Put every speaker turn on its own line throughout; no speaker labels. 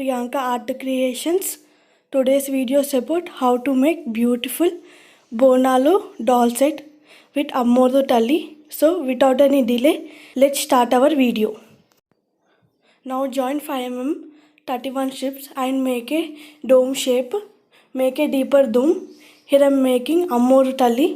Priyanka Art Creations. Today's video is about how to make beautiful Bonalu doll set with Ammodu Talli. So without any delay, let's start our video. Now join 5mm 31 strips and make a dome shape. Make a deeper dome. Here I am making Ammodu Talli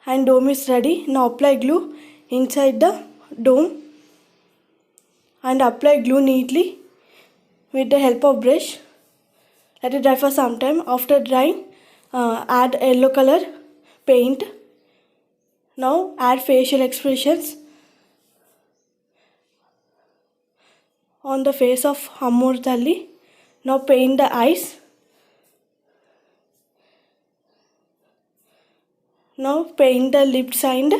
and dome is ready. Now apply glue inside the dome and apply glue neatly with the help of brush. Let it dry for some time. After drying, add yellow color paint. Now add facial expressions on the face of Ammodu Talli. Now paint the eyes. Now paint the lips and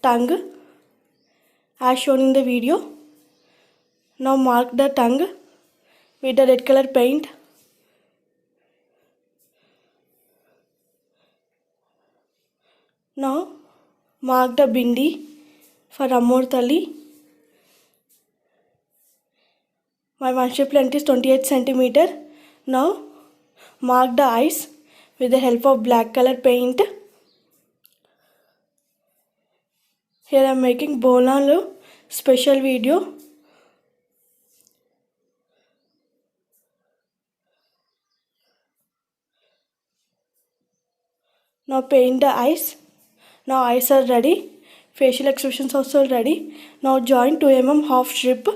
tongue as shown in the video. Now mark the tongue with the red color paint. Now mark the bindi for Ammodu Talli. My one strip length is 28 cm. Now mark the eyes with the help of black color paint. Here I am making Bonalu special video. Now paint the eyes. Now eyes are ready. Facial expressions also ready. Now join 2mm half strip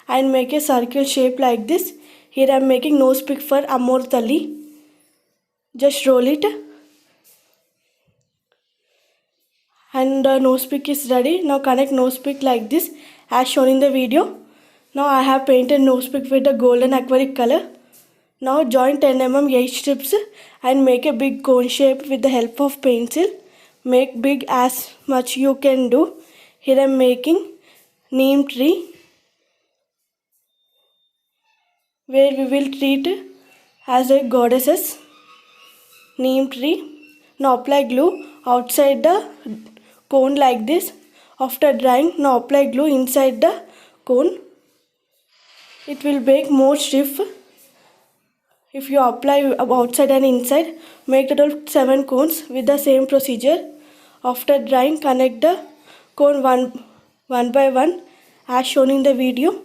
and make a circle shape like this. Here I am making nose pick for Ammodu Talli. Just roll it. And the nose pick is ready. Now connect nose pick like this as shown in the video. Now I have painted nose pick with the golden aquatic color. Now join 10mm 8 strips and make a big cone shape with the help of pencil. Make big as much you can do. Here I am making neem tree where we will treat as a goddesses. Neem tree. Now apply glue outside the cone like this. After drying, now apply glue inside the cone. It will make more stiff. If you apply outside and inside, make total 7 cones with the same procedure. After drying, connect the cone one by one as shown in the video.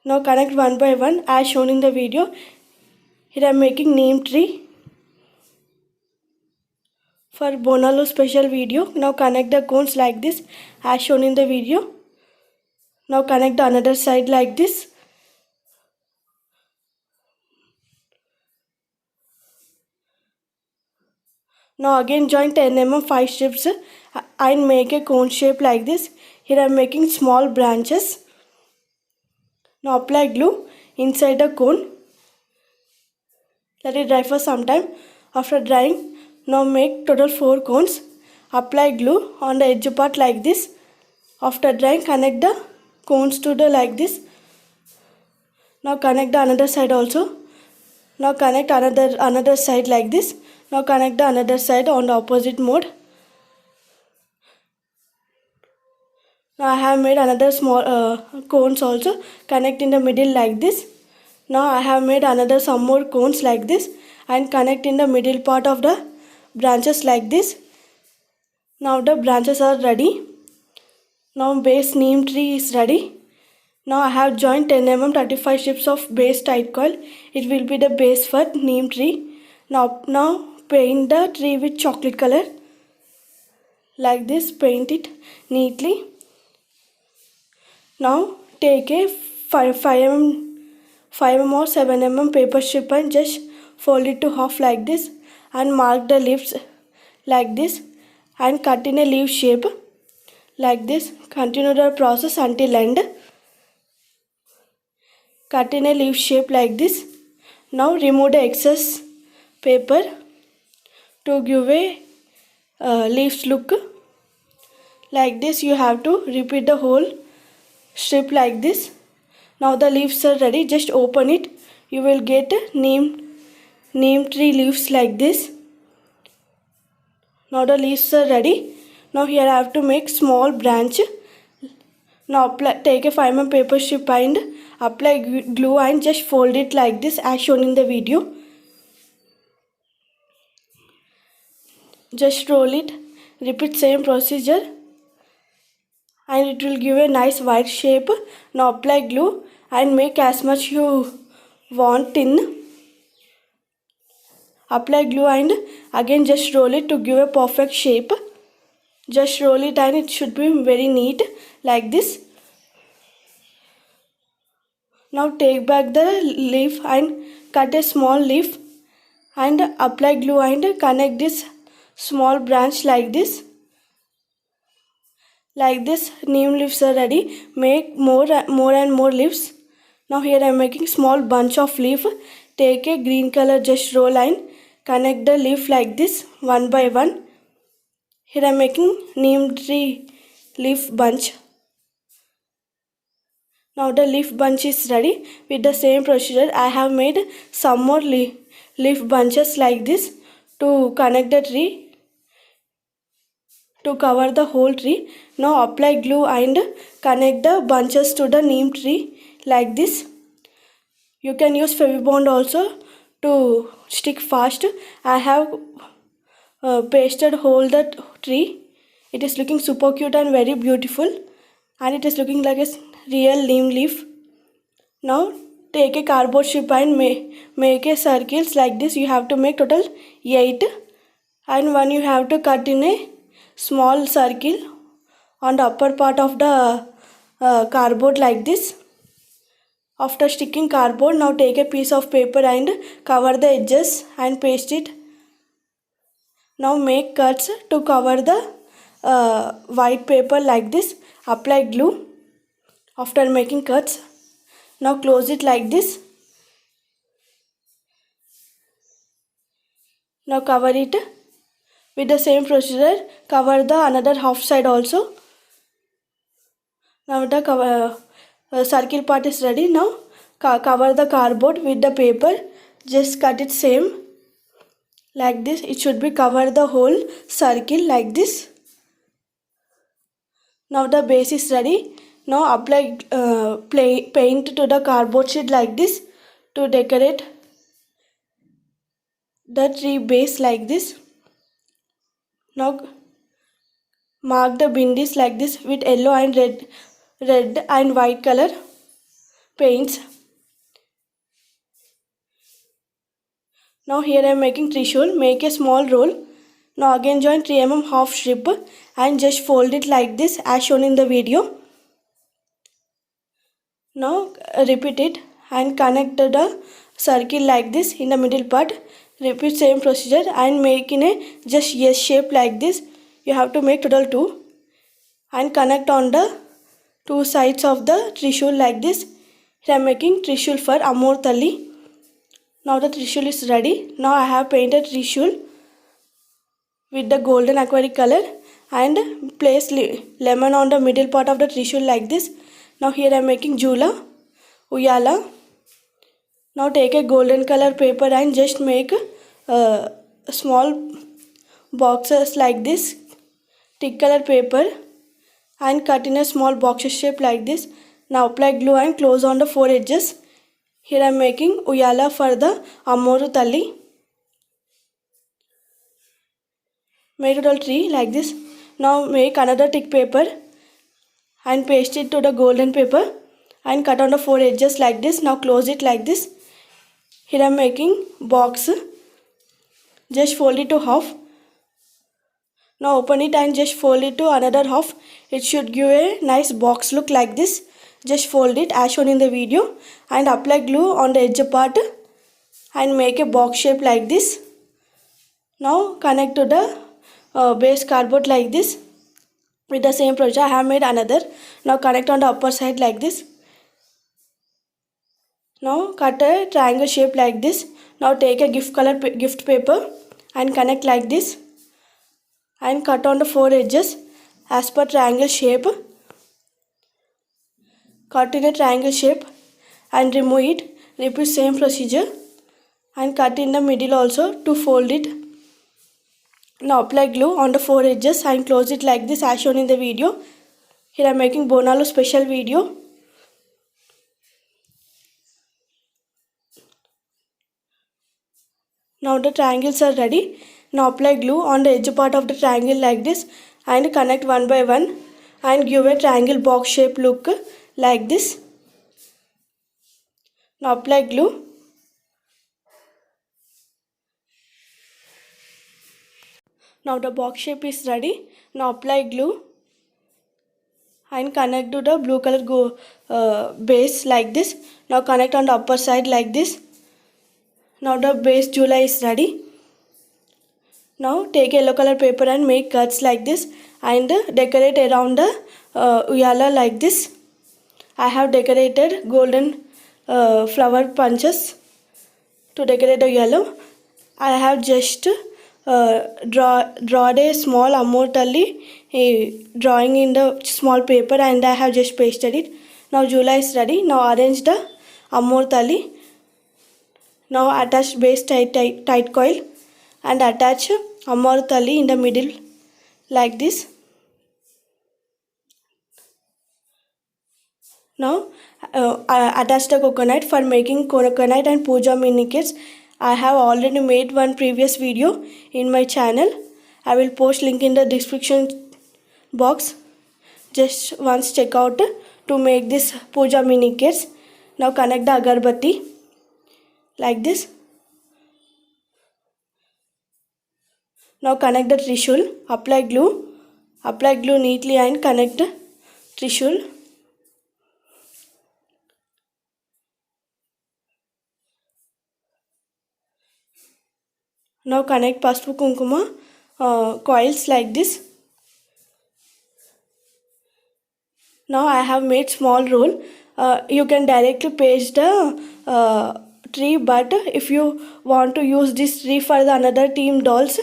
Now connect one by one as shown in the video. Here I am making neem tree for Bonalu special video. Now connect the cones like this as shown in the video. Now connect the another side like this. Now again join 10mm 5 strips and make a cone shape like this. Here I am making small branches. Now apply glue inside the cone. Let it dry for some time. After drying, now make total 4 cones. Apply glue on the edge part like this. After drying, connect the cones to the like this. Now connect the another side also. Now connect another side like this. Now connect the another side on the opposite mode. Now I have made another small cones also. Connect in the middle like this. Now I have made another some more cones like this and connect in the middle part of the branches like this. Now the branches are ready. Now base neem tree is ready. Now I have joined 10mm 35 strips of base tight coil. It will be the base for neem tree. Now paint the tree with chocolate color like this. Paint it neatly. Now take a 5mm or 7mm paper strip and just fold it to half like this and mark the leaves like this and cut in a leaf shape like this. Continue the process until end. Cut in a leaf shape like this. Now remove the excess paper to give a leaves look like this. You have to repeat the whole strip like this. Now the leaves are ready. Just open it. You will get neem tree leaves like this. Now the leaves are ready. Now here I have to make small branch Now take a 5mm paper strip and apply glue and just fold it like this as shown in the video. Just roll it, repeat same procedure and it will give a nice white shape. Now apply glue and make as much you want in. Apply glue and again just roll it to give a perfect shape. Just roll it and it should be very neat like this. Now take back the leaf and cut a small leaf and apply glue and connect this small branch like this. Like this, neem leaves are ready. Make more and more leaves. Now here I am making small bunch of leaf. Take a green color, just roll and connect the leaf like this one by one. Here I am making neem tree leaf bunch. Now the leaf bunch is ready. With the same procedure, I have made some more leaf bunches like this to connect the tree, to cover the whole tree. Now apply glue and connect the bunches to the neem tree like this. You can use Fevibond also to stick fast. I have pasted whole the tree. It is looking super cute and very beautiful, and it is looking like a real neem leaf. Now take a cardboard strip and make a circles like this. You have to make total 8, and one you have to cut in a small circle on the upper part of the cardboard like this. After sticking cardboard, now take a piece of paper and cover the edges and paste it. Now make cuts to cover the white paper like this. Apply glue after making cuts. Now close it like this. Now cover it. With the same procedure, cover the another half side also. Now the circle part is ready. Now cover the cardboard with the paper. Just cut it same like this. It should be cover the whole circle like this. Now the base is ready. Now apply paint to the cardboard sheet like this to decorate the tree base like this. Now mark the bindis like this with yellow and red and white color paints. Now here I am making trishul. Make a small roll. Now again join 3 mm half strip and just fold it like this as shown in the video. Now repeat it and connect the circle like this in the middle part. Repeat same procedure and make in a just S shape like this. You have to make total 2 and connect on the 2 sides of the trishul like this. Here I am making trishul for Amor Talli. Now the trishul is ready. Now I have painted trishul with the golden aquatic color and place lemon on the middle part of the trishul like this. Now here I am making Jula, Uyala. Now take a golden color paper and just make small boxes like this. Thick color paper and cut in a small box shape like this. Now apply glue and close on the 4 edges. Here I am making Uyala for the Ammoru Talli. Make a little tree like this. Now make another thick paper and paste it to the golden paper and cut on the 4 edges like this. Now close it like this. Here I am making box. Just fold it to half. Now open it and just fold it to another half. It should give a nice box look like this. Just fold it as shown in the video and apply glue on the edge part and make a box shape like this. Now connect to the base cardboard like this. With the same procedure I have made another. Now connect on the upper side like this. Now cut a triangle shape like this. Now take a gift paper and connect like this and cut on the 4 edges as per triangle shape. Cut in a triangle shape and remove it. Repeat same procedure and cut in the middle also to fold it. Now apply glue on the 4 edges and close it like this as shown in the video. Here I am making Bonalu special video. Now the triangles are ready. Now apply glue on the edge part of the triangle like this and connect one by one and give a triangle box shape look like this. Now apply glue. Now the box shape is ready. Now apply glue and connect to the blue color base like this. Now connect on the upper side like this. Now the base jula is ready. Now take yellow color paper and make cuts like this and decorate around the uyala like this. I have decorated golden flower bunches to decorate the yellow. I have just drawn a small Amortalli drawing in the small paper and I have just pasted it. Now jula is ready. Now arrange the Amortalli. Now attach base tight coil and attach Amortalli in the middle like this. Now attach the coconut. For making coconut and puja mini kits, I have already made one previous video in my channel. I will post link in the description box. Just once check out to make this puja mini kits. Now connect the agarbatti like this. Now connect the trishul. Apply glue. Apply glue neatly and connect the trishul. Now connect pasupu kunkuma coils like this. Now I have made small roll. You can directly paste the tree, but if you want to use this tree for the another team dolls,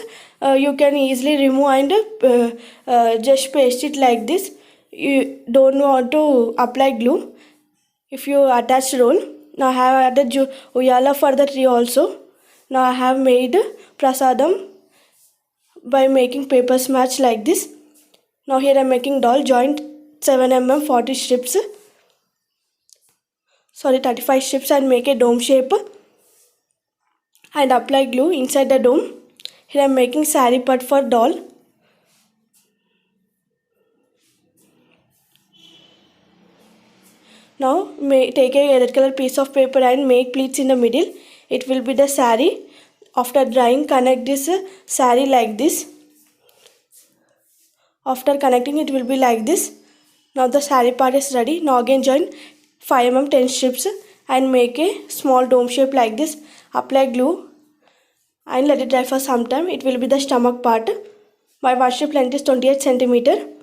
you can easily remove and just paste it like this. You don't want to apply glue. If you attach roll, now I have added uyala for the tree also. Now I have made prasadam by making paper smash like this. Now here I am making doll joint 7 mm 40 strips. 35 strips and make a dome shape and apply glue inside the dome. Here I am making sari part for doll. Now take a red color piece of paper and make pleats in the middle. It will be the sari. After drying, connect this sari like this. After connecting, it will be like this. Now the sari part is ready. Now again join 5 mm 10 strips and make a small dome shape like this. Apply glue and let it dry for some time. It will be the stomach part. My one strip length is 28 cm.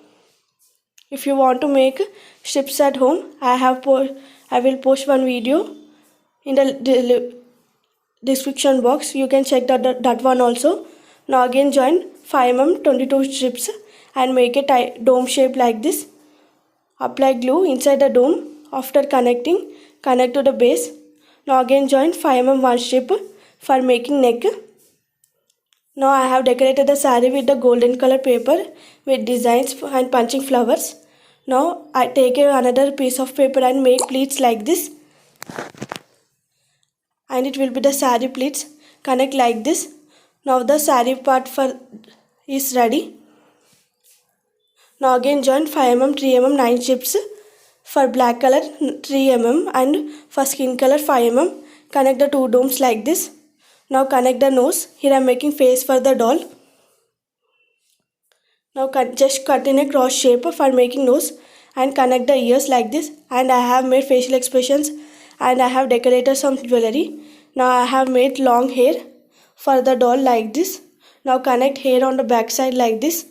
If you want to make strips at home, I will post one video in the description box. You can check that one also. Now again join 5 mm 22 strips and make a dome shape like this. Apply glue inside the dome. After connecting, connect to the base. Now again join 5 mm 1 strip for making neck. Now I have decorated the saree with the golden color paper with designs and punching flowers. Now I take another piece of paper and make pleats like this. And it will be the saree pleats. Connect like this. Now the saree part is ready. Now again join 5 mm 3 mm 9 strips for black color 3 mm and for skin color 5 mm. Connect the two domes like this. Now connect the nose. Here I am making face for the doll. Now just cut in a cross shape for making nose and connect the ears like this. And I have made facial expressions and I have decorated some jewelry. Now I have made long hair for the doll like this. Now connect hair on the back side like this.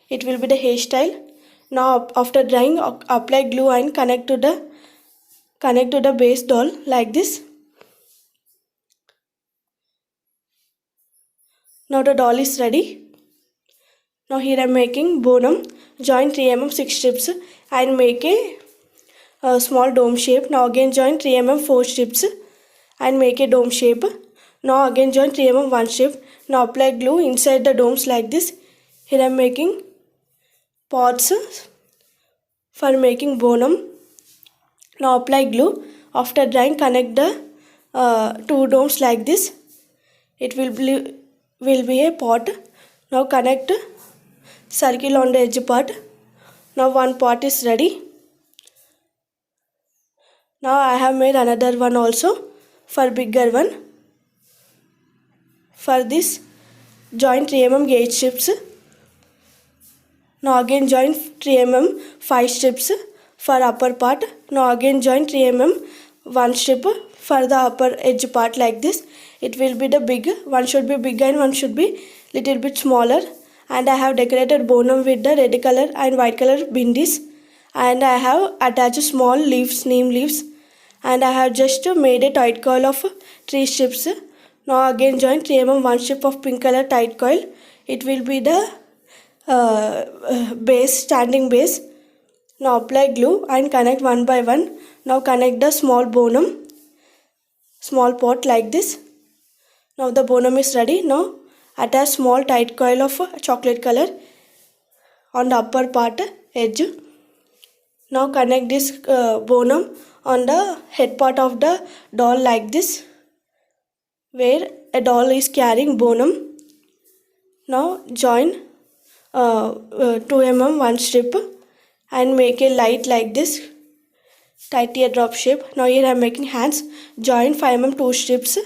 It will be the hairstyle. Now after drying, apply glue and connect to the base doll like this. Now the doll is ready. Now here I am making bonum. Join 3 mm 6 strips and make a small dome shape. Now again join 3 mm 4 strips and make a dome shape. Now again join 3 mm 1 strip. Now apply glue inside the domes like this. Here I am making pots for making bonum. Now apply glue. After drying, connect the two domes like this. It will be a pot. Now connect circle on the edge part. Now one pot is ready. Now I have made another one also for bigger one. For this, join 3 mm gauge strips. Now again join 3 mm 5 strips for upper part. Now again join 3 mm 1 strip for the upper edge part like this. It will be the big. One should be big and one should be little bit smaller. And I have decorated bonum with the red color and white color bindis. And I have attached small leaves, neem leaves. And I have just made a tight coil of 3 strips. Now again join 3 mm 1 strip of pink color tight coil. It will be the base, standing base. Now apply glue and connect one by one. Now connect the small bonum, small pot like this. Now the bonum is ready. Now attach small tight coil of chocolate color on the upper part edge. Now connect this bonum on the head part of the doll like this, where a doll is carrying bonum. Now join 2 mm 1 strip and make a light like this, tight teardrop shape. Now here I am making hands. Join 5 mm 2 strips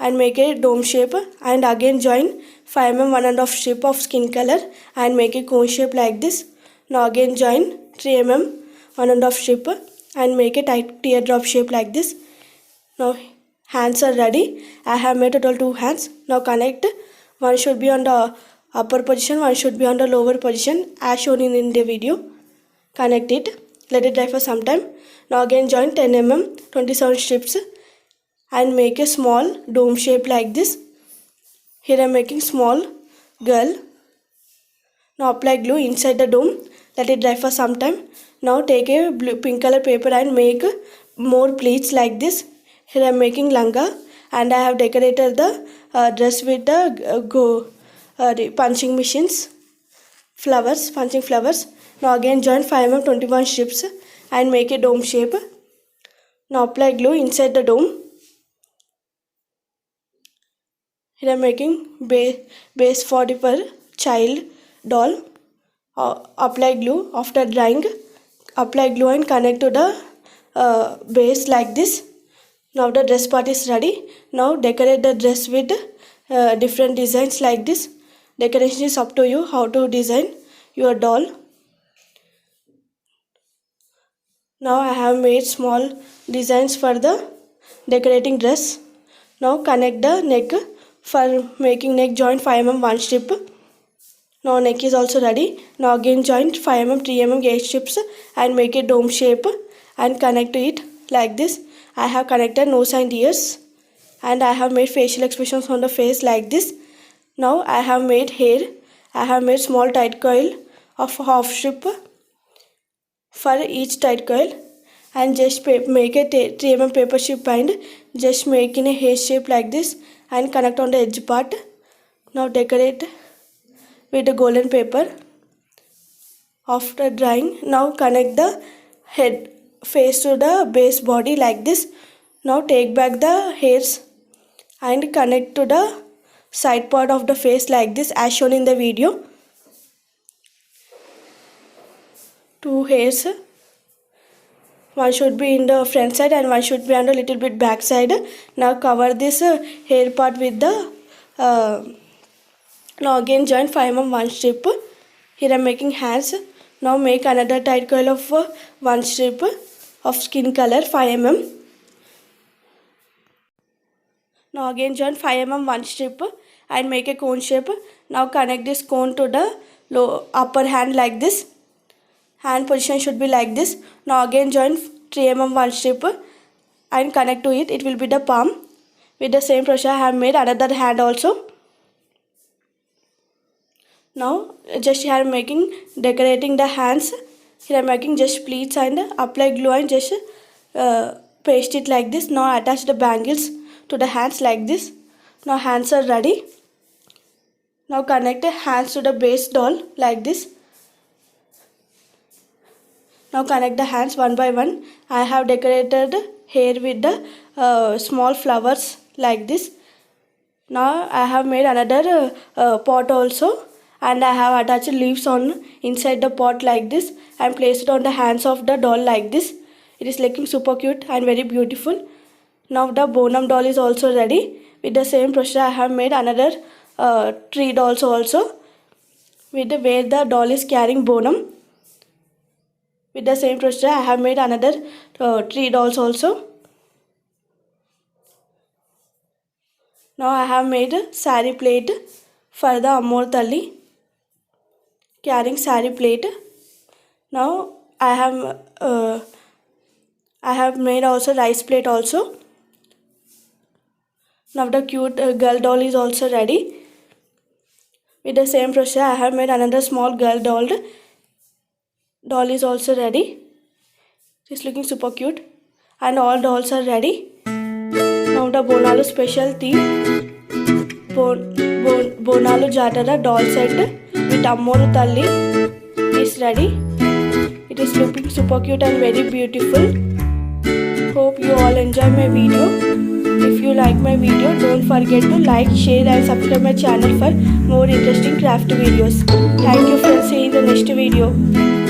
and make a dome shape, and again join 5 mm 1.5 strip of skin color and make a cone shape like this. Now again join 3 mm 1.5 strip and make a tight teardrop shape like this. Now hands are ready. I have made total 2 hands. Now connect. One should be on the upper position, one should be on the lower position as shown in the video. Connect it. Let it dry for some time. Now again join 10 mm 27 strips and make a small dome shape like this. Here I am making small girl. Now apply glue inside the dome. Let it dry for some time. Now take a pink color paper and make more pleats like this. Here I am making langa, and I have decorated the dress with the punching machines, flowers, punching flowers. Now again join 5 mm 21 strips and make a dome shape. Now apply glue inside the dome. Here I am making base for the child doll. Apply glue. After drying, apply glue and connect to the base like this. Now the dress part is ready. Now decorate the dress with different designs like this. Decoration is up to you how to design your doll. Now I have made small designs for the decorating dress. Now connect the neck. For making neck, join 5 mm 1 strip. Now neck is also ready. Now again join 5 mm 3 mm gauge strips and make a dome shape and connect to it like this. I have connected nose and ears, and I have made facial expressions on the face like this. Now I have made hair. I have made small tight coil of half strip for each tight coil, and just make a 3 mm paper strip and just make in a hair shape like this and connect on the edge part. Now decorate with the golden paper. After drying, now connect the head face to the base body like this. Now take back the hairs and connect to the side part of the face like this as shown in the video. 2 hairs. One should be in the front side and one should be on the little bit back side. Now cover this hair part with the now again join 5 mm 1 strip. Here I am making hands. Now make another tight coil of 1 strip of skin color 5 mm. Now again join 5 mm 1 strip and make a cone shape. Now connect this cone to the upper hand like this. Hand position should be like this. Now again join 3 mm 1 strip and connect to it. It will be the palm. With the same process I have made another hand also. Now just here I am making decorating the hands. Here I am making just pleats and apply glue and just paste it like this. Now attach the bangles to the hands like this. Now hands are ready. Now connect the hands to the base doll like this. Now connect the hands one by one. I have decorated hair with the small flowers like this. Now I have made another pot also, and I have attached leaves on inside the pot like this and placed it on the hands of the doll like this. It is looking super cute and very beautiful. Now the bonum doll is also ready. With the same procedure I have made another tree dolls also, with where the doll is carrying bonum. With the same procedure I have made another tree dolls also. Now I have made a saree plate for the Ammor Talli, carrying saree plate. Now I have made also rice plate also. Now the cute girl doll is also ready. With the same procedure I have made another small girl doll. Doll is also ready. It's looking super cute, and all dolls are ready. Now the Bonalu special theme, Bonalu Jatara doll set with Ammoru Talli is ready. It is looking super cute and very beautiful. Hope you all enjoy my video. If you like my video, don't forget to like, share and subscribe my channel for more interesting craft videos. Thank you friends. See you in the next video.